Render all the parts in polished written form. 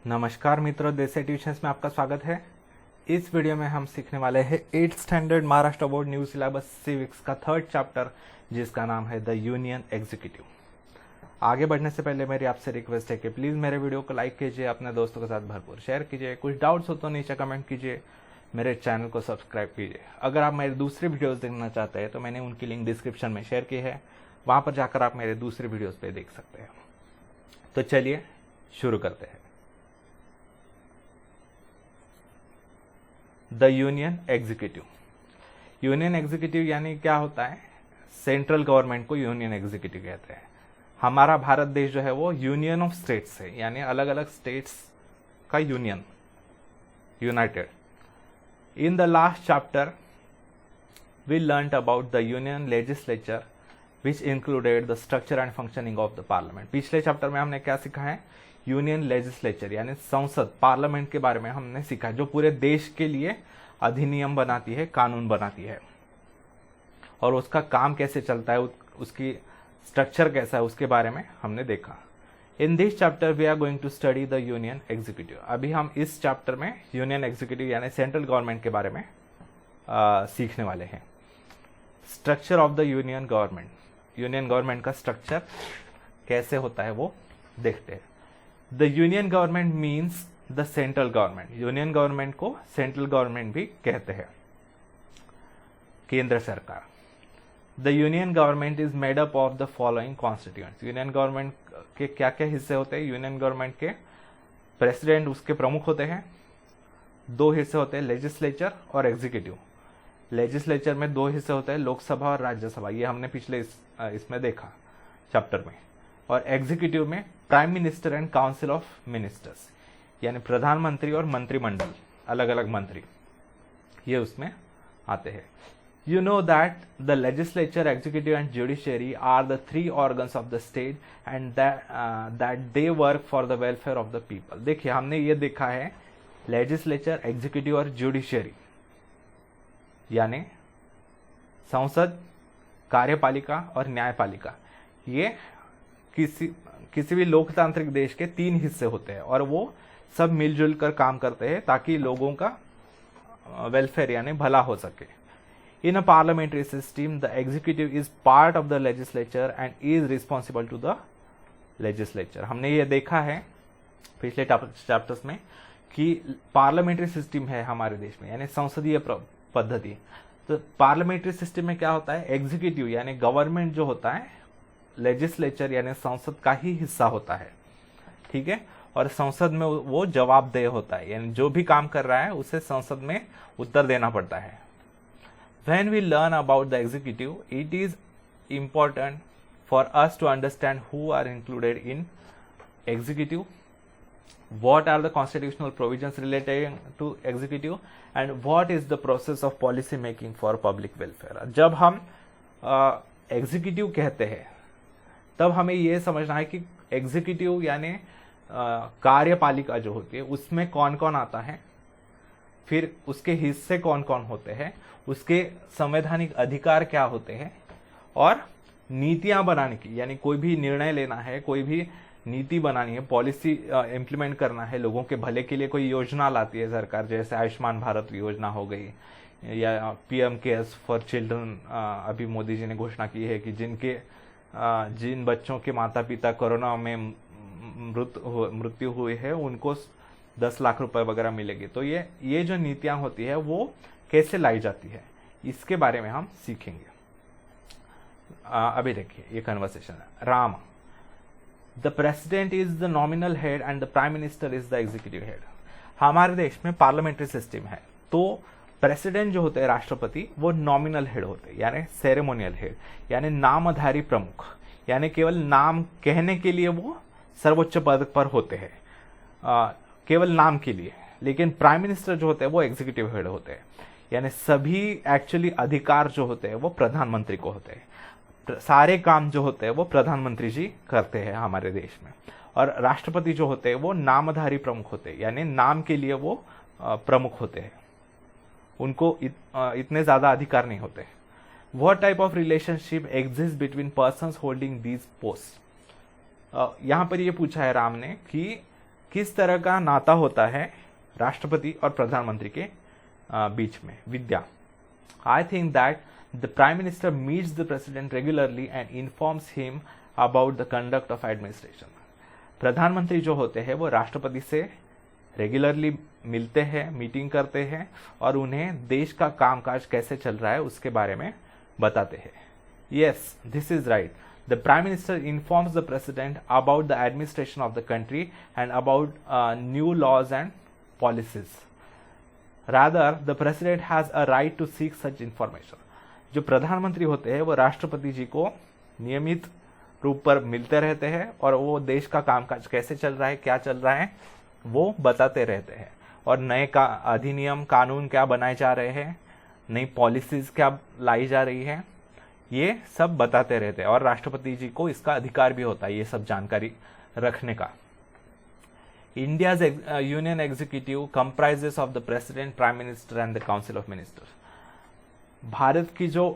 नमस्कार मित्रों, देसी ट्यूशंस में आपका स्वागत है। इस वीडियो में हम सीखने वाले हैं 8th standard Maharashtra board new syllabus civics का 3rd चैप्टर, जिसका नाम है द यूनियन एग्जीक्यूटिव। आगे बढ़ने से पहले मेरी आपसे रिक्वेस्ट है कि प्लीज़ मेरे वीडियो को लाइक कीजिए, अपने दोस्तों के साथ भरपूर शेयर कीजिए। कुछ डाउट्स हो तो नीचे कमेंट कीजिए, मेरे चैनल को सब्सक्राइब कीजिए। अगर आप मेरी दूसरी वीडियोज़ देखना चाहते हैं तो मैंने उनकी लिंक डिस्क्रिप्शन में शेयर की है, वहाँ पर जाकर आप मेरे दूसरी वीडियोज़ पे देख सकते हैं। तो चलिए शुरू करते हैं। The union executive. Union executive यानी क्या होता है? सेंट्रल गवर्नमेंट को यूनियन एग्जीक्यूटिव कहते हैं। हमारा भारत देश जो है वो यूनियन ऑफ स्टेट्स है, यानी अलग अलग स्टेट्स का union, united. In the last chapter we learned about the union legislature which included the structure and functioning of the parliament. पिछले चैप्टर में हमने क्या सीखा है? यूनियन लेजिस्लेचर यानी संसद, पार्लियामेंट के बारे में हमने सीखा है, जो पूरे देश के लिए अधिनियम बनाती है, कानून बनाती है, और उसका काम कैसे चलता है, उसकी स्ट्रक्चर कैसा है, उसके बारे में हमने देखा। In this chapter we are going to study the union executive. अभी हम इस चैप्टर में यूनियन एग्जीक्यूटिव यानी सेंट्रल गवर्नमेंट के बारे में सीखने वाले हैं। Structure of the union government, union government का स्ट्रक्चर कैसे होता है वो देखते हैं। The union government means the central government. Union government को सेंट्रल गवर्नमेंट भी कहते हैं, केंद्र सरकार। The union government is made up of the following constituents. Union government के क्या क्या हिस्से होते हैं? यूनियन गवर्नमेंट के प्रेसिडेंट उसके प्रमुख होते हैं। 2 हिस्से होते हैं, लेजिस्लेचर और एग्जीक्यूटिव। लेजिस्लेचर में 2 हिस्से होते हैं, लोकसभा और राज्यसभा। ये हमने पिछले इसमें देखा चैप्टर में। और एग्जीक्यूटिव में prime minister and council of ministers, यानी प्रधानमंत्री और मंत्रिमंडल, अलग अलग मंत्री, ये उसमें आते हैं। You know that the legislature, executive and judiciary are the 3 organs of the state and that they work for the welfare of the people. देखिए, हमने ये देखा है, लेजिस्लेचर, एग्जीक्यूटिव और जुडिशरी यानी संसद, कार्यपालिका और न्यायपालिका, ये किसी भी लोकतांत्रिक देश के 3 हिस्से होते हैं, और वो सब मिलजुल कर काम करते हैं ताकि लोगों का वेलफेयर यानी भला हो सके। In a parliamentary system the executive is part of the legislature and is responsible to the legislature. हमने ये देखा है पिछले चैप्टर्स में कि पार्लियामेंट्री सिस्टम है हमारे देश में, यानी संसदीय पद्धति। तो पार्लियामेंट्री सिस्टम में क्या होता है? एग्जीक्यूटिव यानी गवर्नमेंट जो होता है, लेजिस्लेचर यानी संसद का ही हिस्सा होता है, ठीक है। और संसद में वो जवाबदेह होता है, यानी जो भी काम कर रहा है उसे संसद में उत्तर देना पड़ता है। When we learn about the executive, it is important for us to understand who are included in executive, what are the constitutional provisions relating to executive, and what is the process of policy making for public welfare। जब हम executive कहते हैं तब हमें यह समझना है कि एग्जीक्यूटिव यानी कार्यपालिका जो होती है उसमें कौन कौन आता है, फिर उसके हिस्से कौन कौन होते हैं, उसके संवैधानिक अधिकार क्या होते हैं, और नीतियां बनाने की, यानी कोई भी निर्णय लेना है, कोई भी नीति बनानी है, पॉलिसी इंप्लीमेंट करना है, लोगों के भले के लिए कोई योजना लाती है सरकार, जैसे आयुष्मान भारत योजना हो गई, या पीएम केयर्स फॉर चिल्ड्रन। अभी मोदी जी ने घोषणा की है कि जिन बच्चों के माता पिता कोरोना में मृत्यु हुई है उनको 10 लाख रुपए वगैरह मिलेगी। तो ये जो नीतियां होती है वो कैसे लाई जाती है, इसके बारे में हम सीखेंगे। अभी देखिए ये कन्वर्सेशन है। Ram, the president is the nominal head and the prime minister is the executive head. हमारे देश में पार्लियामेंट्री सिस्टम है, तो प्रेसिडेंट जो होते हैं, राष्ट्रपति, वो नॉमिनल हेड होते हैं, यानी सेरेमोनियल हेड, यानी नामधारी प्रमुख, यानी केवल नाम कहने के लिए वो सर्वोच्च पद पर होते हैं, केवल नाम के लिए। लेकिन प्राइम मिनिस्टर जो होते हैं वो एग्जीक्यूटिव हेड होते हैं, यानी सभी एक्चुअली अधिकार जो होते हैं वो प्रधानमंत्री को होते हैं। सारे काम जो होते हैं वो प्रधानमंत्री जी करते हैं हमारे देश में। और राष्ट्रपति जो होते हैं वो नामधारी प्रमुख होते हैं, यानी नाम के लिए वो प्रमुख होते हैं, उनको इतने ज्यादा अधिकार नहीं होते। What type of relationship exists between persons holding these posts? यहाँ पर ये पूछा है राम ने कि किस तरह का नाता होता है राष्ट्रपति और प्रधानमंत्री के बीच में? Vidya, I think that the prime minister meets the president regularly and informs him about the conduct of administration. प्रधानमंत्री जो होते हैं वो राष्ट्रपति से रेगुलरली मिलते हैं, मीटिंग करते हैं और उन्हें देश का कामकाज कैसे चल रहा है उसके बारे में बताते हैं। Yes, this is right. The Prime Minister informs the President about the administration of the country and about new laws and policies. Rather, the President has a right to seek such information. जो प्रधानमंत्री होते हैं वो राष्ट्रपति जी को नियमित रूप पर मिलते रहते हैं और वो देश का कामकाज कैसे चल रहा है, क्या चल रहा है, वो बताते रहते हैं। और नए का अधिनियम, कानून क्या बनाए जा रहे हैं, नई पॉलिसीज क्या लाई जा रही है, ये सब बताते रहते हैं। और राष्ट्रपति जी को इसका अधिकार भी होता है ये सब जानकारी रखने का। India's union executive comprises of the president, prime minister and the council of minister. Bharat की जो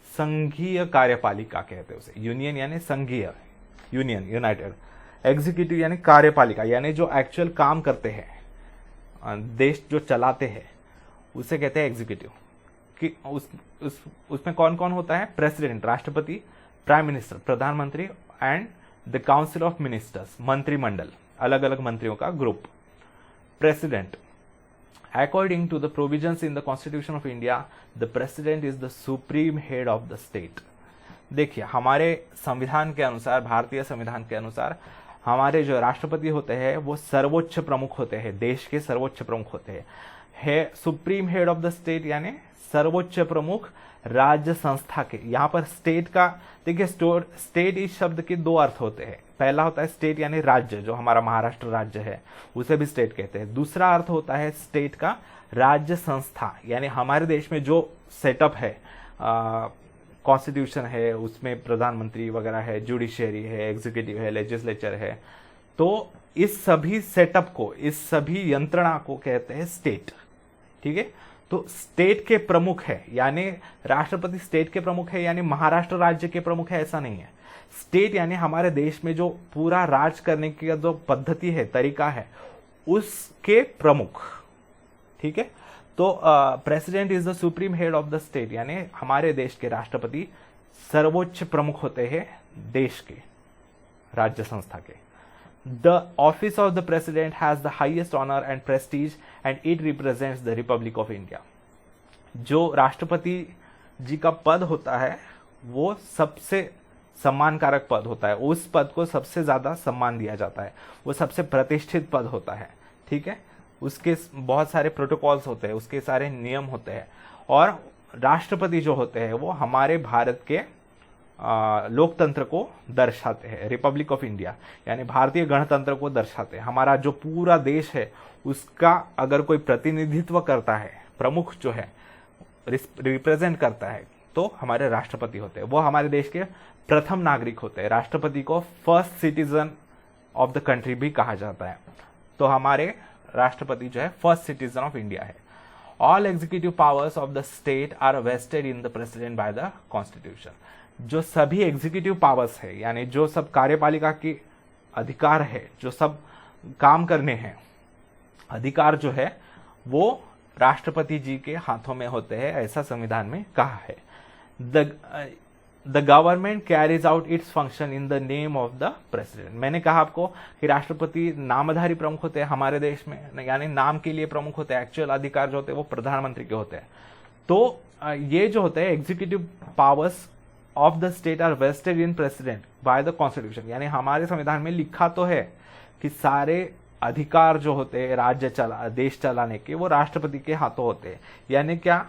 संघीय कार्यपालिका कहते हैं उसे, यूनियन यानी संघीय, यूनियन यूनाइटेड, एग्जीक्यूटिव यानी कार्यपालिका, यानी जो एक्चुअल काम करते हैं, देश जो चलाते हैं उसे कहते हैं एग्जीक्यूटिव। कि उसमें कौन कौन होता है? प्रेसिडेंट राष्ट्रपति, प्राइम मिनिस्टर प्रधानमंत्री and the council of ministers मंत्रिमंडल, अलग अलग मंत्रियों का ग्रुप। President, according to the provisions in the constitution of India, the president is the supreme head of the state. देखिए, हमारे संविधान के अनुसार, भारतीय संविधान के अनुसार हमारे जो राष्ट्रपति होते हैं वो सर्वोच्च प्रमुख होते हैं, देश के सर्वोच्च प्रमुख होते हैं। Supreme head of the state यानी सर्वोच्च प्रमुख राज्य संस्था के। यहाँ पर स्टेट का देखिए, स्टेट इस शब्द के दो अर्थ होते हैं। पहला होता है स्टेट यानी राज्य, जो हमारा महाराष्ट्र राज्य है उसे भी स्टेट कहते हैं। दूसरा अर्थ होता है स्टेट का राज्य संस्था, यानी हमारे देश में जो सेटअप है, कॉन्स्टिट्यूशन है, उसमें प्रधानमंत्री वगैरह है, जुडिशियरी है, एग्जीक्यूटिव है, लेजिस्लेचर है, तो इस सभी सेटअप को, इस सभी यंत्रणा को कहते हैं स्टेट। ठीक है, तो स्टेट के प्रमुख है, यानी राष्ट्रपति स्टेट के प्रमुख है, यानी महाराष्ट्र राज्य के प्रमुख है, ऐसा नहीं है। स्टेट यानी हमारे देश में जो पूरा राज करने की जो पद्धति है, तरीका है, उसके प्रमुख। ठीक है, तो president is the supreme head of the state, यानी हमारे देश के राष्ट्रपति सर्वोच्च प्रमुख होते हैं देश के राज्य संस्था के। The office of the president has the highest honor and prestige and it represents the Republic of India. जो राष्ट्रपति जी का पद होता है वो सबसे सम्मानकारक पद होता है, उस पद को सबसे ज्यादा सम्मान दिया जाता है, वो सबसे प्रतिष्ठित पद होता है। ठीक है, उसके बहुत सारे प्रोटोकॉल्स होते हैं, उसके सारे नियम होते हैं। और राष्ट्रपति जो होते हैं वो हमारे भारत के लोकतंत्र को दर्शाते हैं, रिपब्लिक ऑफ इंडिया यानी भारतीय गणतंत्र को दर्शाते हैं। हमारा जो पूरा देश है उसका अगर कोई प्रतिनिधित्व करता है, प्रमुख जो है रिप्रेजेंट करता है, तो हमारे राष्ट्रपति होते हैं। वो हमारे देश के प्रथम नागरिक होते हैं। राष्ट्रपति को first citizen of the country भी कहा जाता है। तो हमारे राष्ट्रपति जो है फर्स्ट सिटीजन ऑफ इंडिया है। All executive powers of the state are vested in the president by the constitution. जो सभी एग्जीक्यूटिव पावर्स है, यानी जो सब कार्यपालिका की अधिकार है, जो सब काम करने हैं अधिकार जो है, वो राष्ट्रपति जी के हाथों में होते हैं, ऐसा संविधान में कहा है। The government carries out its function in the name of the president. मैंने कहा आपको कि राष्ट्रपति नामधारी प्रमुख होते हैं हमारे देश में, यानी नाम के लिए प्रमुख होते हैं, एक्चुअल अधिकार जो होते हैं वो प्रधानमंत्री के होते हैं। तो ये जो होते हैं executive powers of the state are vested in president by the constitution, यानी हमारे संविधान में लिखा तो है कि सारे अधिकार जो होते हैं देश चलाने के, वो राष्ट्रपति के हाथों होते हैं। यानी क्या,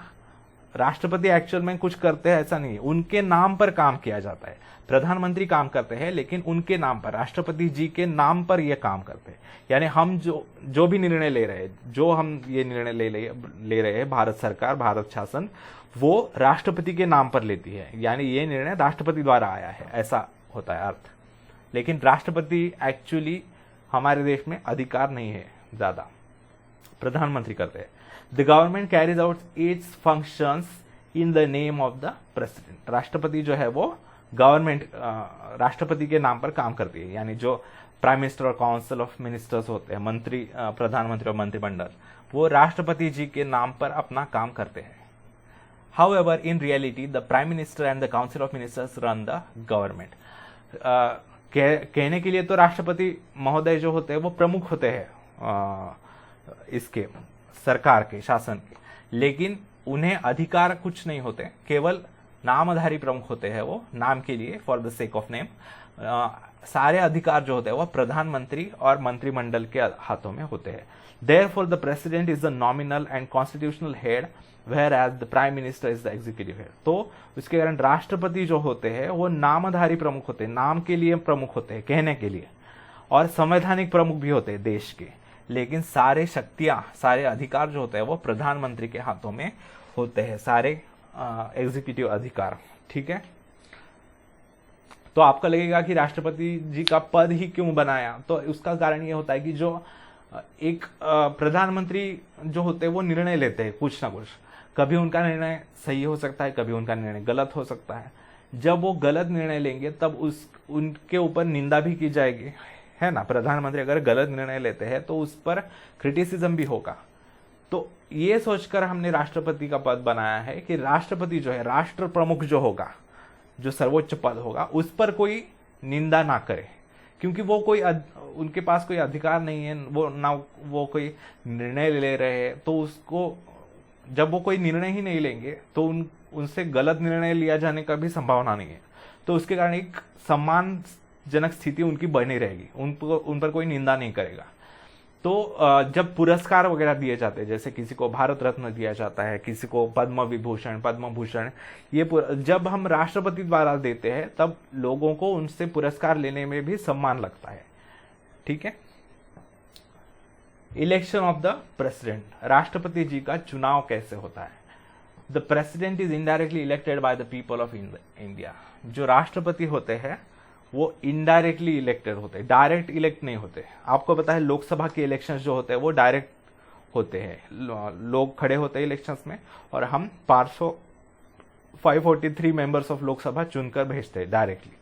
राष्ट्रपति एक्चुअल में कुछ करते हैं ऐसा नहीं है, उनके नाम पर काम किया जाता है। प्रधानमंत्री काम करते हैं लेकिन उनके नाम पर, राष्ट्रपति जी के नाम पर ये काम करते हैं। यानी हम जो भी निर्णय ले रहे हैं, जो हम ये निर्णय ले रहे हैं, भारत सरकार, भारत शासन, वो राष्ट्रपति के नाम पर लेती है। यानी ये निर्णय राष्ट्रपति द्वारा आया है, ऐसा होता है अर्थ। लेकिन राष्ट्रपति एक्चुअली हमारे देश में अधिकार नहीं है ज्यादा, प्रधानमंत्री करते हैं। The government carries out it's functions in the name of the president. राष्ट्रपति जो है वो गवर्नमेंट राष्ट्रपति के नाम पर काम करती है, यानी जो प्राइम मिनिस्टर और काउंसिल ऑफ मिनिस्टर्स होते हैं, मंत्री, प्रधानमंत्री और मंत्रिमंडल, वो राष्ट्रपति जी के नाम पर अपना काम करते हैं। However, in reality, the Prime Minister and the Council of Ministers run the government. कहने के लिए तो राष्ट्रपति महोदय जो होते हैं वो प्रमुख होते हैं इसके सरकार के, शासन के, लेकिन उन्हें अधिकार कुछ नहीं होते, केवल नामधारी प्रमुख होते हैं वो, नाम के लिए, for the sake of name. सारे अधिकार जो होते हैं वो प्रधानमंत्री और मंत्रिमंडल के हाथों में होते हैं। Therefore, the president is the nominal and constitutional head, whereas the prime minister is the executive head. तो उसके कारण राष्ट्रपति जो होते हैं वो नामधारी प्रमुख होते हैं, नाम के लिए प्रमुख होते हैं, कहने के लिए, और संवैधानिक प्रमुख भी होते हैं देश के, लेकिन सारे शक्तियां, सारे अधिकार जो होते हैं वो प्रधानमंत्री के हाथों में होते हैं, सारे एग्जीक्यूटिव अधिकार। ठीक है, तो आपको लगेगा कि राष्ट्रपति जी का पद ही क्यों बनाया, तो उसका कारण ये होता है कि जो एक प्रधानमंत्री जो होते हैं वो निर्णय लेते हैं कुछ ना कुछ, कभी उनका निर्णय सही हो सकता है, कभी उनका निर्णय गलत हो सकता है। जब वो गलत निर्णय लेंगे तब उनके ऊपर निंदा भी की जाएगी, है ना। प्रधानमंत्री अगर गलत निर्णय लेते हैं तो उस पर क्रिटिसिज्म भी होगा। तो ये सोचकर हमने राष्ट्रपति का पद बनाया है कि राष्ट्रपति जो है, राष्ट्र प्रमुख जो होगा, जो सर्वोच्च पद होगा, उस पर कोई निंदा ना करे, क्योंकि वो कोई उनके पास कोई अधिकार नहीं है, वो ना वो कोई निर्णय ले रहे हैं, तो उसको, जब वो कोई निर्णय ही नहीं लेंगे तो उनसे गलत निर्णय लिया जाने का भी संभावना नहीं है। तो उसके कारण एक सम्मानजनक स्थिति उनकी बनी रहेगी, उन पर कोई निंदा नहीं करेगा। तो जब पुरस्कार वगैरह दिए जाते हैं, जैसे किसी को भारत रत्न दिया जाता है, किसी को पद्म विभूषण, पद्म भूषण, ये जब हम राष्ट्रपति द्वारा देते हैं तब लोगों को उनसे पुरस्कार लेने में भी सम्मान लगता है। ठीक है। इलेक्शन ऑफ द प्रेसिडेंट, राष्ट्रपति जी का चुनाव कैसे होता है। The president is indirectly elected by the people of India. जो राष्ट्रपति होते हैं वो इनडायरेक्टली इलेक्टेड होते हैं, डायरेक्ट इलेक्ट नहीं होते। आपको पता है लोकसभा के इलेक्शंस जो होते हैं वो डायरेक्ट होते हैं, लोग खड़े होते हैं इलेक्शंस में और हम 543 मेंबर्स ऑफ लोकसभा चुनकर भेजते हैं डायरेक्टली।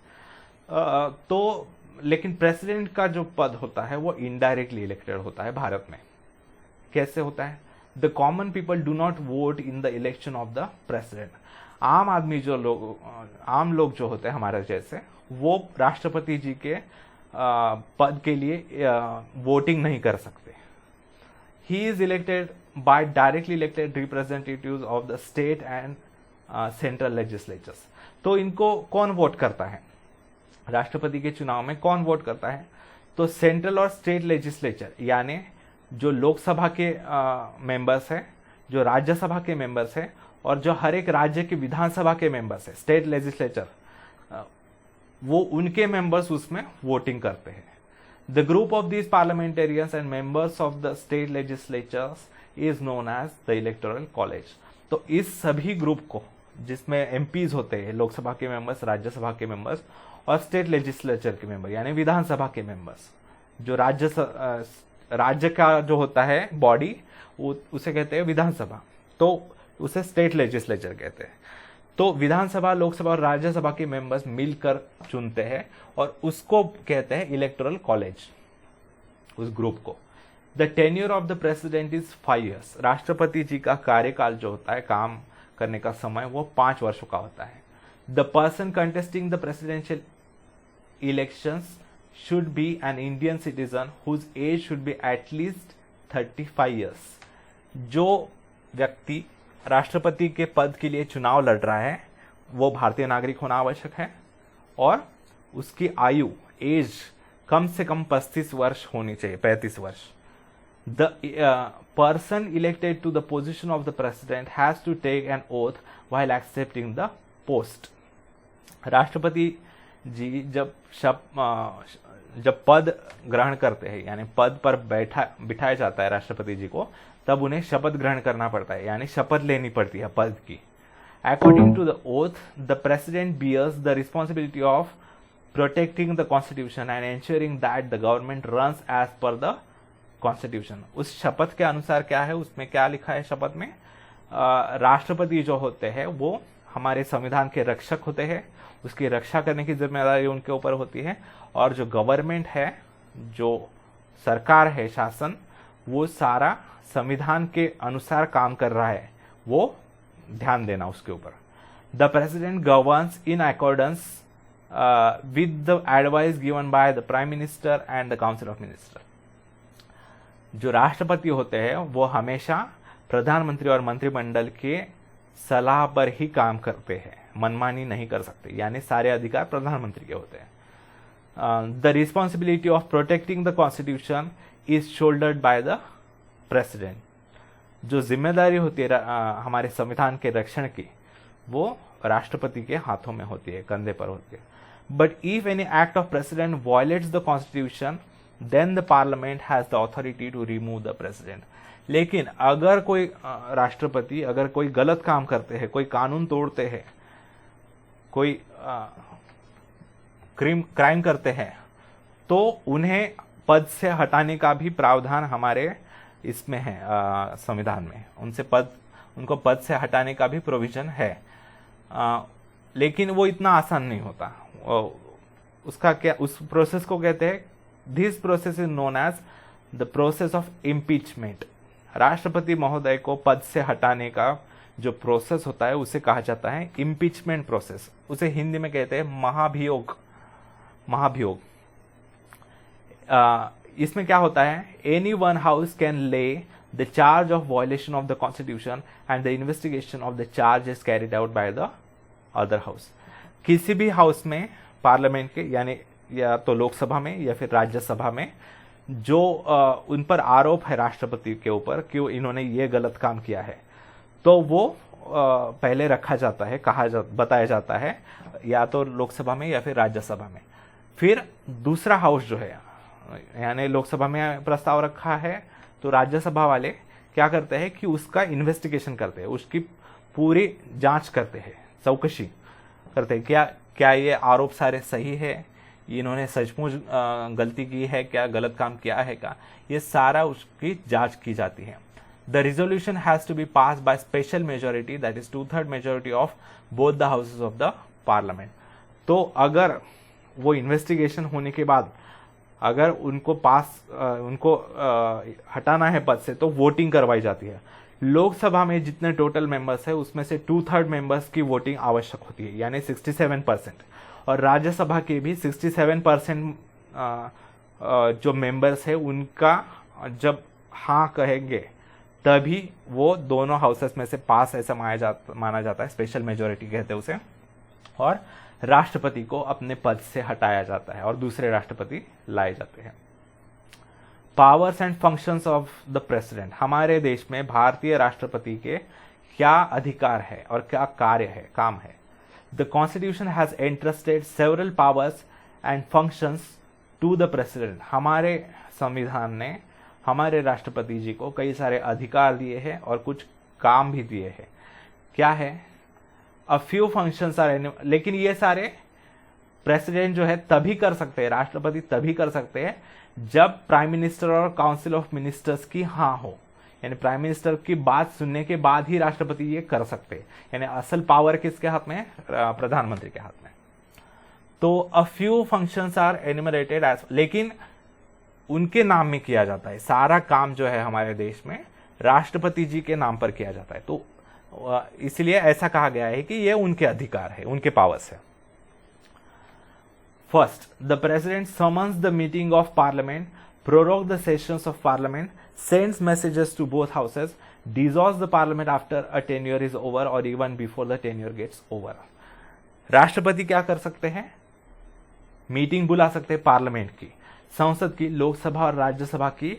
तो लेकिन प्रेसिडेंट का जो पद होता है वो इनडायरेक्टली इलेक्टेड होता है भारत में। कैसे होता है। The common people do not vote in the election of the president. आम आदमी जो लोग, आम लोग जो होते हैं हमारे जैसे, वो राष्ट्रपति जी के पद के लिए वोटिंग नहीं कर सकते। He is elected by directly elected representatives of the state and central legislatures. तो इनको कौन वोट करता है, राष्ट्रपति के चुनाव में कौन वोट करता है। तो सेंट्रल और स्टेट लेजिस्लेचर, यानी जो लोकसभा के मेंबर्स हैं, जो राज्यसभा के मेंबर्स हैं, और जो हर एक राज्य के विधानसभा के मेंबर्स हैं, स्टेट लेजिस्लेचर, वो उनके मेंबर्स उसमें वोटिंग करते हैं। The group of these parliamentarians and members of the state legislatures is known as the electoral college. तो इस सभी ग्रुप को, जिसमें एमपीज होते हैं, लोकसभा के मेंबर्स, राज्यसभा के मेंबर्स और स्टेट लेजिस्लेचर के मेंबर, यानी विधानसभा के मेंबर्स, जो राज्य का जो होता है बॉडी, उसे कहते हैं विधानसभा, तो उसे स्टेट लेजिस्लेचर कहते हैं। तो विधानसभा, लोकसभा और राज्यसभा के मेंबर्स मिलकर चुनते हैं और उसको कहते हैं इलेक्टोरल कॉलेज, उस ग्रुप को। The tenure of the president is 5 years। राष्ट्रपति जी का कार्यकाल जो होता है, काम करने का समय, वो 5 वर्षों का होता है। The person contesting the presidential elections should be an Indian citizen whose age should be at least 35 years। जो व्यक्ति राष्ट्रपति के पद के लिए चुनाव लड़ रहा है वो भारतीय नागरिक होना आवश्यक है और उसकी आयु, एज कम से कम 35 वर्ष होनी चाहिए, 35 वर्ष। The person elected to the position of the president has to take an oath while accepting the post. राष्ट्रपति जी जब पद ग्रहण करते हैं, यानी पद पर बिठाया जाता है राष्ट्रपति जी को, तब उन्हें शपथ ग्रहण करना पड़ता है, यानी शपथ लेनी पड़ती है पद की। According to the oath, the president bears the responsibility of protecting the constitution and ensuring that the government runs as per the constitution. उस शपथ के अनुसार क्या है, उसमें क्या लिखा है शपथ में, राष्ट्रपति जो होते हैं वो हमारे संविधान के रक्षक होते हैं, उसकी रक्षा करने की जिम्मेदारी उनके ऊपर होती है। और जो गवर्नमेंट है, जो सरकार है, शासन, वो सारा संविधान के अनुसार काम कर रहा है, वो ध्यान देना उसके ऊपर। The president governs in accordance with the advice given by the prime minister and the council of minister. जो राष्ट्रपति होते हैं वो हमेशा प्रधानमंत्री और मंत्रिमंडल के सलाह पर ही काम करते हैं, मनमानी नहीं कर सकते, यानी सारे अधिकार प्रधानमंत्री के होते हैं। The responsibility of protecting the constitution is shouldered bye the president. जो जिम्मेदारी होती है हमारे संविधान के रक्षण की, वो राष्ट्रपति के हाथों में होती है, कंधे पर होती है। But if any act of president violates the constitution then the parliament has the authority to remove the president. लेकिन अगर कोई राष्ट्रपति अगर कोई गलत काम करते हैं, कोई कानून तोड़ते हैं, कोई क्राइम करते हैं, तो उन्हें पद से हटाने का भी प्रावधान हमारे इसमें है, संविधान में। उनको पद से हटाने का भी प्रोविजन है। लेकिन वो इतना आसान नहीं होता। उसका क्या, उस प्रोसेस को कहते हैं, this process is known as the process of impeachment. राष्ट्रपति महोदय को पद से हटाने का जो प्रोसेस होता है उसे कहा जाता है इम्पीचमेंट प्रोसेस। उसे हिंदी में कहते हैं महाभियोग। इसमें क्या होता है, एनी वन हाउस कैन ले the charge of violation of the constitution and the investigation of the charge is carried out by the other house. किसी भी हाउस में, पार्लियामेंट के, यानी या तो लोकसभा में या फिर राज्यसभा में, जो उन पर आरोप है राष्ट्रपति के ऊपर कि इन्होंने ये गलत काम किया है, तो वो पहले रखा जाता है, बताया जाता है, या तो लोकसभा में या फिर राज्यसभा में। फिर दूसरा हाउस जो है, यानी लोकसभा में प्रस्ताव रखा है तो राज्यसभा वाले क्या करते हैं कि उसका इन्वेस्टिगेशन करते हैं, उसकी पूरी जांच करते हैं, चौकसी करते हैं, क्या ये आरोप सारे सही है, इन्होंने सचमुच गलती की है क्या, गलत काम किया है क्या, ये सारा उसकी जांच की जाती है। The resolution has to be pass by special majority, that is 2/3 majority of both the houses of the parliament. तो अगर वो इन्वेस्टिगेशन होने के बाद अगर उनको हटाना है पद से, तो वोटिंग करवाई जाती है। लोकसभा में जितने टोटल मेंबर्स है उसमें से 2/3 मेंबर्स की वोटिंग आवश्यक होती है, यानी 67%। और राज्यसभा के भी 67% जो मेंबर्स है उनका जब हाँ कहेंगे तभी वो दोनों हाउसेस में से पास ऐसा माना जाता है, स्पेशल मेजोरिटी कहते हैं उसे, और राष्ट्रपति को अपने पद से हटाया जाता है और दूसरे राष्ट्रपति लाए जाते हैं। Powers and functions of the president. हमारे देश में भारतीय राष्ट्रपति के क्या अधिकार है और क्या कार्य है, काम है। The constitution has entrusted several powers and functions to the president. हमारे संविधान ने हमारे राष्ट्रपति जी को कई सारे अधिकार दिए हैं और कुछ काम भी दिए हैं। क्या है, अ फ्यू फंक्शंस आर, लेकिन ये सारे प्रेसिडेंट जो है तभी कर सकते हैं, राष्ट्रपति तभी कर सकते हैं जब प्राइम मिनिस्टर और काउंसिल ऑफ मिनिस्टर्स की हाँ हो, यानी प्राइम मिनिस्टर की बात सुनने के बाद ही राष्ट्रपति ये कर सकते हैं। यानी असल पावर किसके हाथ में है, प्रधानमंत्री के हाथ में। तो a few functions are enumerated as, लेकिन उनके नाम में किया जाता है। सारा काम जो है हमारे देश में राष्ट्रपति जी के नाम पर किया जाता है, तो इसलिए ऐसा कहा गया है कि ये उनके अधिकार है, उनके पावर्स है। First, the president summons the meeting of parliament, prorogue the sessions of parliament, sends messages to both houses, dissolves the parliament after a tenure is over और even before the tenure gets over. राष्ट्रपति क्या कर सकते हैं, meeting बुला सकते हैं parliament की, संसद की, लोकसभा और राज्यसभा की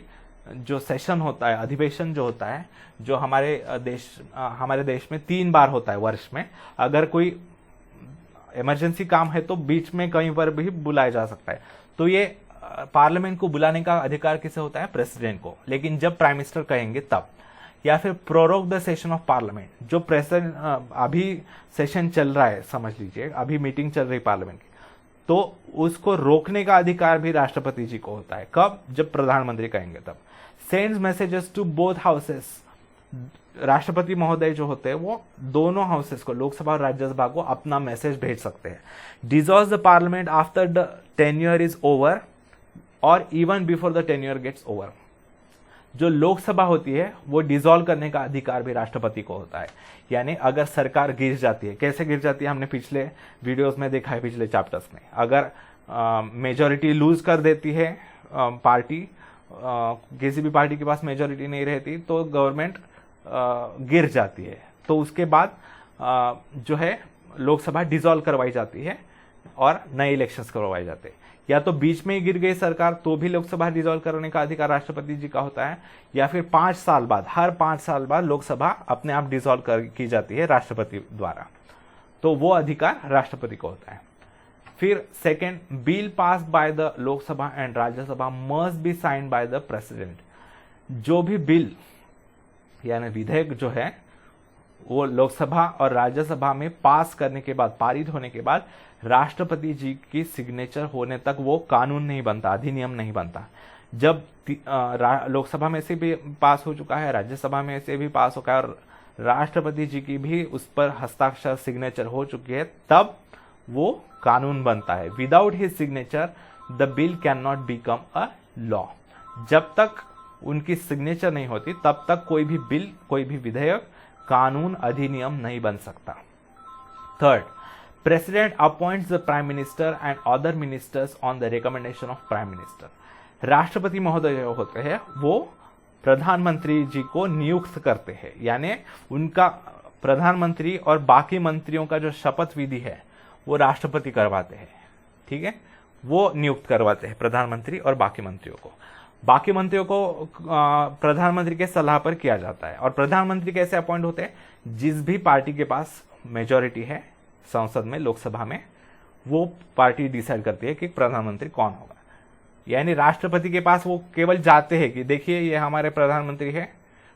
जो सेशन होता है, अधिवेशन जो होता है, जो हमारे देश में 3 बार होता है वर्ष में। अगर कोई इमरजेंसी काम है तो बीच में कहीं पर भी बुलाया जा सकता है। तो ये पार्लियामेंट को बुलाने का अधिकार किसे होता है, प्रेसिडेंट को, लेकिन जब प्राइम मिनिस्टर कहेंगे तब। या फिर prorogue the session of parliament, जो प्रेसिडेंट अभी सेशन चल रहा है, समझ लीजिए अभी मीटिंग चल रही पार्लियामेंट की, तो उसको रोकने का अधिकार भी राष्ट्रपति जी को होता है। कब, जब प्रधानमंत्री कहेंगे तब। Sends messages to both houses, राष्ट्रपति महोदय जो होते हैं वो दोनों हाउसेस को, लोकसभा और राज्यसभा को, अपना मैसेज भेज सकते हैं। Dissolve the parliament after the tenure is over और even before the tenure gets over. जो लोकसभा होती है वो डिसॉल्व करने का अधिकार भी राष्ट्रपति को होता है। यानी अगर सरकार गिर जाती है, कैसे गिर जाती है हमने पिछले वीडियोस में देखा है, पिछले चैप्टर्स में। अगर मेजॉरिटी लूज कर देती है पार्टी, किसी भी पार्टी के पास मेजॉरिटी नहीं रहती तो गवर्नमेंट गिर जाती है, तो उसके बाद जो है लोकसभा डिसॉल्व करवाई जाती है और नए इलेक्शंस करवाए जाते हैं। या तो बीच में ही गिर गई सरकार तो भी लोकसभा डिसॉल्व करने का अधिकार राष्ट्रपति जी का होता है, या फिर 5 साल बाद, हर 5 साल बाद लोकसभा अपने आप डिसॉल्व की जाती है राष्ट्रपति द्वारा, तो वो अधिकार राष्ट्रपति को होता है। फिर second, bill pass by the Lok Sabha and Rajya Sabha must be signed by the president. जो भी बिल यानी विधेयक जो है वो लोकसभा और राज्यसभा में पास करने के बाद, पारित होने के बाद राष्ट्रपति जी की सिग्नेचर होने तक वो कानून नहीं बनता, अधिनियम नहीं बनता। जब लोकसभा में से भी पास हो चुका है, राज्यसभा में से भी पास हो चुका है और राष्ट्रपति जी की भी उस पर हस्ताक्षर, सिग्नेचर हो चुकी है, तब वो कानून बनता है। Without his signature the bill can not become a law. जब तक उनकी सिग्नेचर नहीं होती तब तक कोई भी बिल, कोई भी विधेयक कानून, अधिनियम नहीं बन सकता। Third, president appoints the prime minister and other ministers on the recommendation of prime minister. राष्ट्रपति महोदय जो होते हैं वो प्रधानमंत्री जी को नियुक्त करते हैं, यानी उनका प्रधानमंत्री और बाकी मंत्रियों का जो शपथ विधि है वो राष्ट्रपति करवाते हैं। ठीक है, वो नियुक्त करवाते हैं प्रधानमंत्री और बाकी मंत्रियों को। बाकी मंत्रियों को प्रधानमंत्री के सलाह पर किया जाता है। और प्रधानमंत्री कैसे अपॉइंट होते हैं? जिस भी पार्टी के पास मेजॉरिटी है संसद में, लोकसभा में, वो पार्टी डिसाइड करती है कि प्रधानमंत्री कौन होगा। यानी राष्ट्रपति के पास वो केवल जाते हैं कि देखिए ये हमारे प्रधानमंत्री है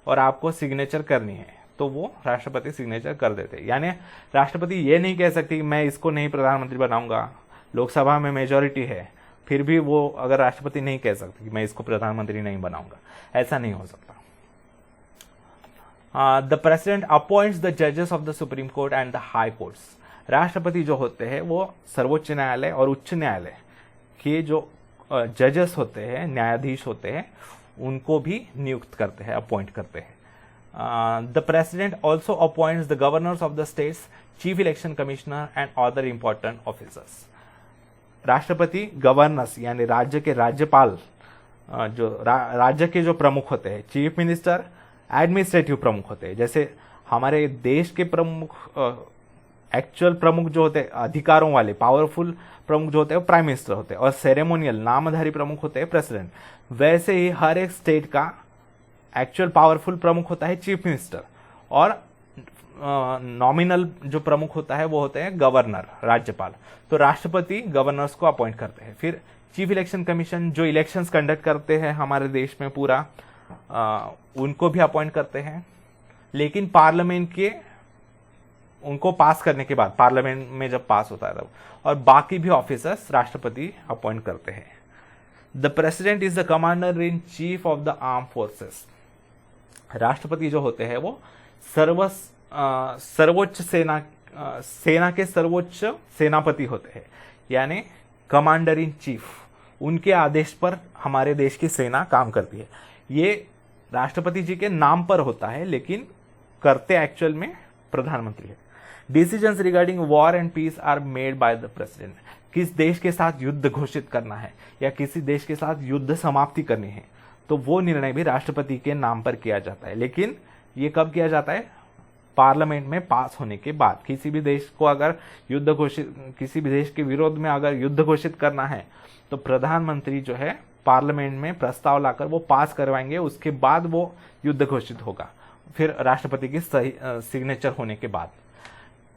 और आपको सिग्नेचर करनी है, तो वो राष्ट्रपति सिग्नेचर कर देते हैं। यानी राष्ट्रपति ये नहीं कह सकती कि मैं इसको नहीं प्रधानमंत्री बनाऊंगा, लोकसभा में मेजॉरिटी है, फिर भी वो अगर राष्ट्रपति नहीं कह सकते कि मैं इसको प्रधानमंत्री नहीं बनाऊंगा, ऐसा नहीं हो सकता। द प्रेसिडेंट अपॉइंट्स द जजेस of the supreme court and the high courts. राष्ट्रपति जो होते हैं वो सर्वोच्च न्यायालय और उच्च न्यायालय के जो जजेस होते हैं, न्यायाधीश होते हैं, उनको भी नियुक्त करते हैं, अपॉइंट करते हैं। The president also appoints the governors of the states, chief election commissioner and other important officers. राष्ट्रपति गवर्नर्स यानी राज्य के राज्यपाल, जो राज्य के जो प्रमुख होते हैं, चीफ मिनिस्टर, एडमिनिस्ट्रेटिव प्रमुख होते हैं। जैसे हमारे देश के प्रमुख, एक्चुअल प्रमुख जो होते हैं, अधिकारों वाले पावरफुल प्रमुख जो होते हैं, प्राइम मिनिस्टर होते हैं, और सेरेमोनियल नामधारी प्रमुख होते हैं प्रेसिडेंट। वैसे ही हर एक स्टेट का एक्चुअल पावरफुल प्रमुख होता है चीफ मिनिस्टर, और नॉमिनल जो प्रमुख होता है वो होते हैं गवर्नर, राज्यपाल। तो राष्ट्रपति गवर्नर्स को अपॉइंट करते हैं। फिर चीफ इलेक्शन कमीशन जो इलेक्शंस कंडक्ट करते हैं हमारे देश में पूरा, उनको भी अपॉइंट करते हैं। लेकिन पार्लियामेंट के उनको पास करने के बाद, पार्लियामेंट में जब पास होता है तब, और बाकी भी ऑफिसर्स राष्ट्रपति अपॉइंट करते हैं। The president is the commander in chief of the arm forces. राष्ट्रपति जो होते हैं वो सर्वोच्च सेना के सर्वोच्च सेनापति होते हैं, यानी कमांडर इन चीफ। उनके आदेश पर हमारे देश की सेना काम करती है। ये राष्ट्रपति जी के नाम पर होता है, लेकिन करते एक्चुअल में प्रधानमंत्री है। Decisions regarding war and peace are made by the president. किस देश के साथ युद्ध घोषित करना है या किसी देश के साथ युद्ध समाप्ति करनी है, तो वो निर्णय भी राष्ट्रपति के नाम पर किया जाता है। लेकिन ये कब किया जाता है? पार्लियामेंट में पास होने के बाद। किसी भी देश को अगर युद्ध घोषित, किसी भी देश के विरोध में अगर युद्ध घोषित करना है तो प्रधानमंत्री जो है पार्लियामेंट में प्रस्ताव लाकर वो पास करवाएंगे, उसके बाद वो युद्ध घोषित होगा, फिर राष्ट्रपति की सही सिग्नेचर होने के बाद।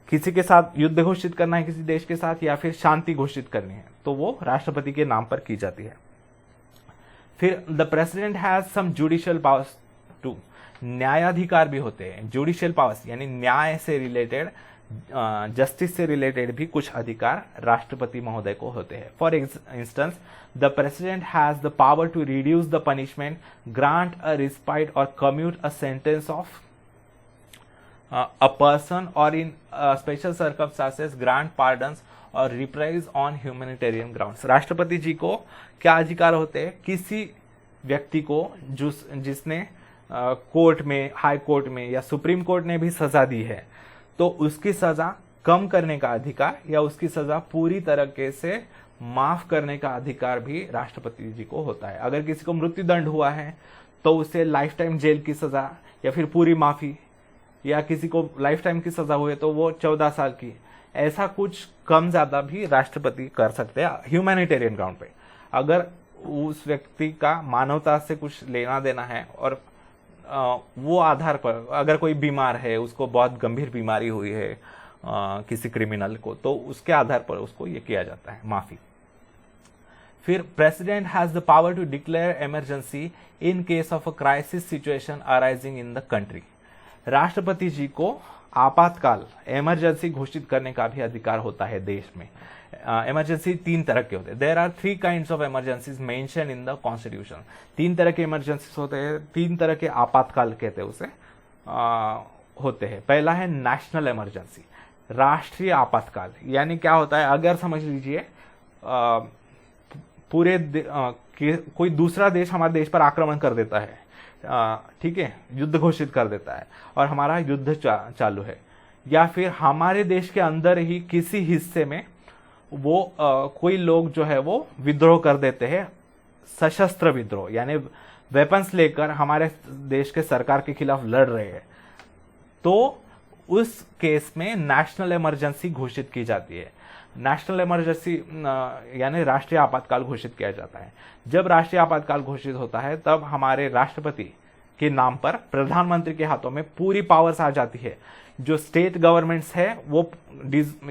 किसी के साथ युद्ध घोषित करना है किसी देश के साथ, या फिर शांति घोषित करनी है, तो वो राष्ट्रपति के नाम पर की जाती है। फिर the president has some judicial powers too. न्यायाधिकार भी होते हैं। जुडिशियल पावर्स यानी न्याय से रिलेटेड, जस्टिस से रिलेटेड भी कुछ अधिकार राष्ट्रपति महोदय को होते हैं। For instance, the president has the power to reduce the punishment, grant a respite और commute a sentence of a person और in special circumstances grant pardons और रिप्राइज ऑन ह्यूमैनिटेरियन ग्राउंड्स। राष्ट्रपति जी को क्या अधिकार होते हैं? किसी व्यक्ति को जिसने कोर्ट में, हाई कोर्ट में या सुप्रीम कोर्ट ने भी सजा दी है, तो उसकी सजा कम करने का अधिकार या उसकी सजा पूरी तरीके से माफ करने का अधिकार भी राष्ट्रपति जी को होता है। अगर किसी को मृत्यु दंड हुआ है तो उसे लाइफ टाइम जेल की सजा या फिर पूरी माफी, या किसी को लाइफ टाइम की सजा हुई तो वो 14 साल की, ऐसा कुछ कम ज्यादा भी राष्ट्रपति कर सकते हैं ह्यूमैनिटेरियन ग्राउंड पे। अगर उस व्यक्ति का मानवता से कुछ लेना देना है और वो आधार पर, अगर कोई बीमार है, उसको बहुत गंभीर बीमारी हुई है किसी क्रिमिनल को, तो उसके आधार पर उसको ये किया जाता है माफी। फिर president has the power to declare emergency in case of a crisis situation arising in the country. राष्ट्रपति जी को आपातकाल, इमरजेंसी घोषित करने का भी अधिकार होता है देश में। इमरजेंसी 3 तरह के होते हैं। There are 3 kinds of emergencies mention in the constitution. 3 तरह के इमरजेंसीज होते हैं, 3 तरह के आपातकाल कहते हैं उसे, होते हैं। पहला है नेशनल इमरजेंसी, राष्ट्रीय आपातकाल। यानी क्या होता है? अगर समझ लीजिए कोई दूसरा देश हमारे देश पर आक्रमण कर देता है, ठीक है, युद्ध घोषित कर देता है और हमारा युद्ध चालू है, या फिर हमारे देश के अंदर ही किसी हिस्से में वो कोई लोग जो है वो विद्रोह कर देते हैं, सशस्त्र विद्रोह, यानी वेपन्स लेकर हमारे देश के सरकार के खिलाफ लड़ रहे हैं, तो उस केस में नेशनल इमरजेंसी घोषित की जाती है। नेशनल इमरजेंसी यानी राष्ट्रीय आपातकाल घोषित किया जाता है। जब राष्ट्रीय आपातकाल घोषित होता है तब हमारे राष्ट्रपति के नाम पर प्रधानमंत्री के हाथों में पूरी पावर्स आ जाती है। जो स्टेट गवर्नमेंट्स है वो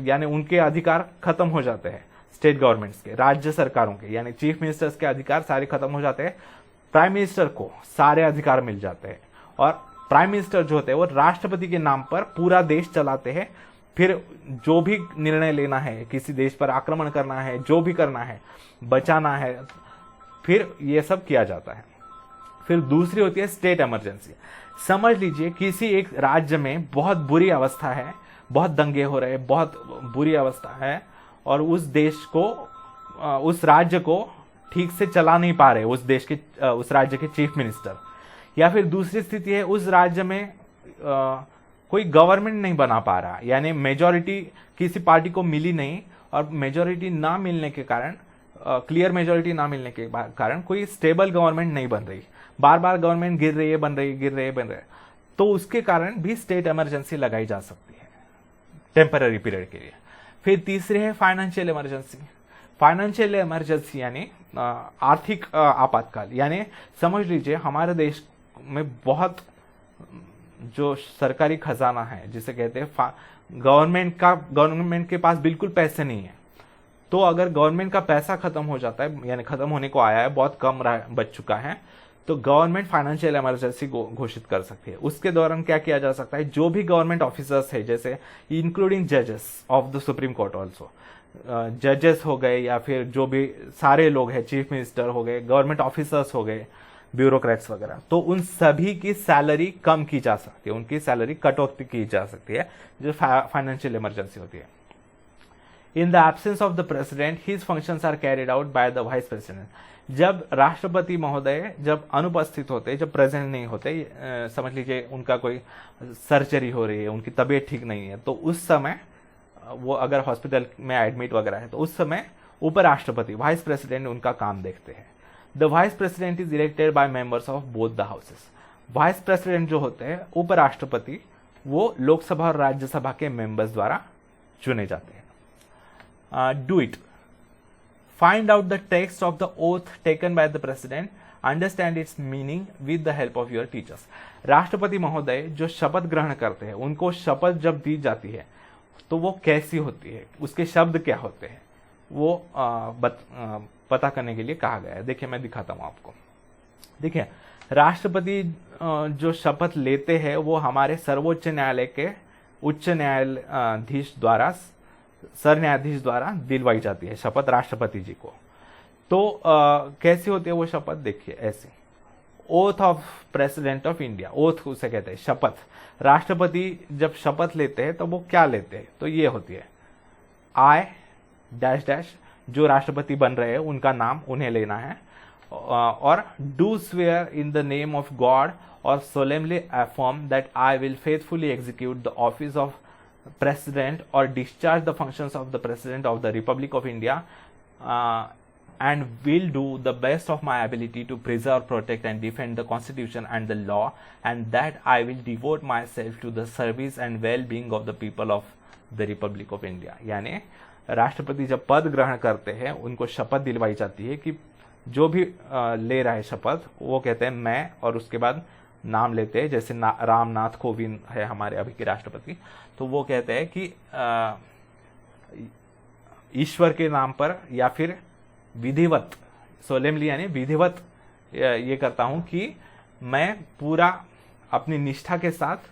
यानी उनके अधिकार खत्म हो जाते हैं, स्टेट गवर्नमेंट्स के, राज्य सरकारों के, यानी चीफ मिनिस्टर्स के अधिकार सारे खत्म हो जाते हैं। प्राइम मिनिस्टर को सारे अधिकार मिल जाते हैं और प्राइम मिनिस्टर जो होते हैं वो राष्ट्रपति के नाम पर पूरा देश चलाते हैं। फिर जो भी निर्णय लेना है, किसी देश पर आक्रमण करना है, जो भी करना है, बचाना है, फिर ये सब किया जाता है। फिर दूसरी होती है स्टेट इमरजेंसी। समझ लीजिए किसी एक राज्य में बहुत बुरी अवस्था है, बहुत दंगे हो रहे हैं, बहुत बुरी अवस्था है और उस देश को, उस राज्य को ठीक से चला नहीं पा रहे उस देश के, उस राज्य के चीफ मिनिस्टर। या फिर दूसरी स्थिति है उस राज्य में कोई गवर्नमेंट नहीं बना पा रहा, यानी मेजॉरिटी किसी पार्टी को मिली नहीं और मेजॉरिटी ना मिलने के कारण, क्लियर मेजॉरिटी ना मिलने के कारण कोई स्टेबल गवर्नमेंट नहीं बन रही, बार बार गवर्नमेंट गिर रही है, बन रही है, गिर रही है, बन रही है, तो उसके कारण भी स्टेट इमरजेंसी लगाई जा सकती है टेम्पररी पीरियड के लिए। फिर तीसरी है फाइनेंशियल इमरजेंसी। फाइनेंशियल इमरजेंसी यानी आर्थिक आपातकाल। यानी समझ लीजिए हमारे देश में बहुत जो सरकारी खजाना है, जिसे कहते हैं गवर्नमेंट के पास बिल्कुल पैसे नहीं है, तो अगर गवर्नमेंट का पैसा खत्म हो जाता है, यानी खत्म होने को आया है, बहुत कम बच चुका है, तो गवर्नमेंट फाइनेंशियल इमरजेंसी घोषित कर सकती है। उसके दौरान क्या किया जा सकता है? जो भी गवर्नमेंट ऑफिसर्स है, जैसे इंक्लूडिंग जजेस of the supreme court also, जजेस हो गए या फिर जो भी सारे लोग हैं, चीफ मिनिस्टर हो गए, गवर्नमेंट ऑफिसर्स हो गए, ब्यूरोक्रेट्स वगैरह, तो उन सभी की सैलरी कम की जा सकती है, उनकी सैलरी कटौती की जा सकती है, जो फाइनेंशियल इमरजेंसी होती है। In the absence of the president his functions are carried out by the vice president. जब राष्ट्रपति महोदय जब अनुपस्थित होते, जब प्रेजेंट नहीं होते, समझ लीजिए उनका कोई सर्जरी हो रही है, उनकी तबीयत ठीक नहीं है, तो उस समय वो अगर हॉस्पिटल में एडमिट वगैरह है, तो उस समय उपराष्ट्रपति, वाइस प्रेसिडेंट उनका काम देखते हैं। The vice president is elected by members of both the houses. Vice president जो होते हैं, उपराष्ट्रपति, वो लोकसभा और राज्यसभा के मेंबर्स द्वारा चुने जाते हैं। Do it, find out the text of the oath taken by the president, understand it's meaning with the help of your teachers. राष्ट्रपति महोदय जो शपथ ग्रहण करते हैं, उनको शपथ जब दी जाती है तो वो कैसी होती है, उसके शब्द क्या होते हैं, वो पता करने के लिए कहा गया है। देखिए मैं दिखाता हूं आपको। देखिए राष्ट्रपति जो शपथ लेते हैं वो हमारे सर्वोच्च न्यायालय के उच्च न्यायाधीश द्वारा, सर न्यायाधीश द्वारा दिलवाई जाती है शपथ राष्ट्रपति जी को। तो कैसी होती है वो शपथ? देखिए ऐसी। Oath of president of India, oath उसे कहते हैं, शपथ। राष्ट्रपति जब शपथ लेते हैं तो वो क्या लेते हैं, तो ये होती है आई डैश डैश, जो राष्ट्रपति बन रहे हैं उनका नाम उन्हें लेना है, और do swear in the name of God और solemnly affirm that I will faithfully execute the office of President or discharge the functions of the President of the Republic of India and will do the best of my ability to preserve, protect and defend the Constitution and the law, and that I will devote myself to the service and well-being of the people of the Republic of India। यानी राष्ट्रपति जब पद ग्रहण करते हैं उनको शपथ दिलवाई जाती है कि जो भी ले रहा है शपथ वो कहते हैं मैं, और उसके बाद नाम लेते हैं, जैसे रामनाथ कोविंद है हमारे अभी के राष्ट्रपति, तो वो कहते हैं कि ईश्वर के नाम पर या फिर विधिवत, सोलेमली यानी विधिवत ये करता हूं कि मैं पूरा अपनी निष्ठा के साथ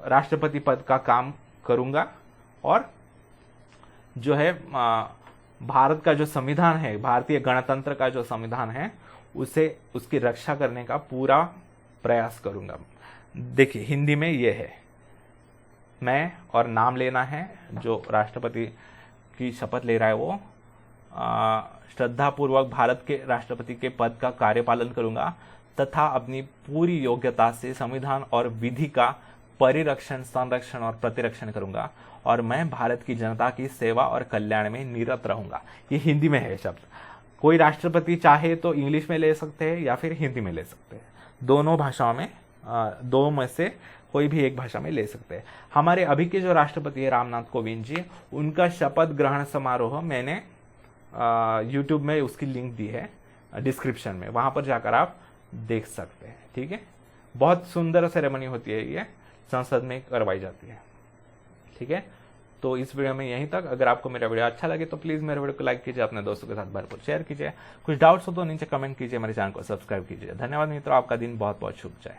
राष्ट्रपति पद का काम करूंगा, और जो है भारत का जो संविधान है, भारतीय गणतंत्र का जो संविधान है, उसे उसकी रक्षा करने का पूरा प्रयास करूंगा। देखिए हिंदी में ये है मैं, और नाम लेना है, जो राष्ट्रपति की शपथ ले रहा है वो श्रद्धापूर्वक भारत के राष्ट्रपति के पद का कार्यपालन करूंगा तथा अपनी पूरी योग्यता से संविधान और विधि का परिरक्षण, संरक्षण और प्रतिरक्षण करूंगा, और मैं भारत की जनता की सेवा और कल्याण में निरत रहूंगा। ये हिंदी में है शब्द। कोई राष्ट्रपति चाहे तो इंग्लिश में ले सकते हैं या फिर हिंदी में ले सकते हैं, दोनों भाषाओं में, दो में से कोई भी एक भाषा में ले सकते हैं। हमारे अभी के जो राष्ट्रपति है रामनाथ कोविंद जी, उनका शपथ ग्रहण समारोह मैंने YouTube में उसकी लिंक दी है डिस्क्रिप्शन में, वहां पर जाकर आप देख सकते हैं। ठीक है, बहुत सुंदर सेरेमनी होती है, ये संसद में करवाई जाती है। ठीक है, तो इस वीडियो में यहीं तक। अगर आपको मेरा वीडियो अच्छा लगे तो प्लीज मेरे वीडियो को लाइक कीजिए, अपने दोस्तों के साथ भरपूर शेयर कीजिए। कुछ डाउट्स हो तो नीचे कमेंट कीजिए, हमारे चैनल को सब्सक्राइब कीजिए। धन्यवाद मित्रों, आपका दिन बहुत बहुत शुभ जाए।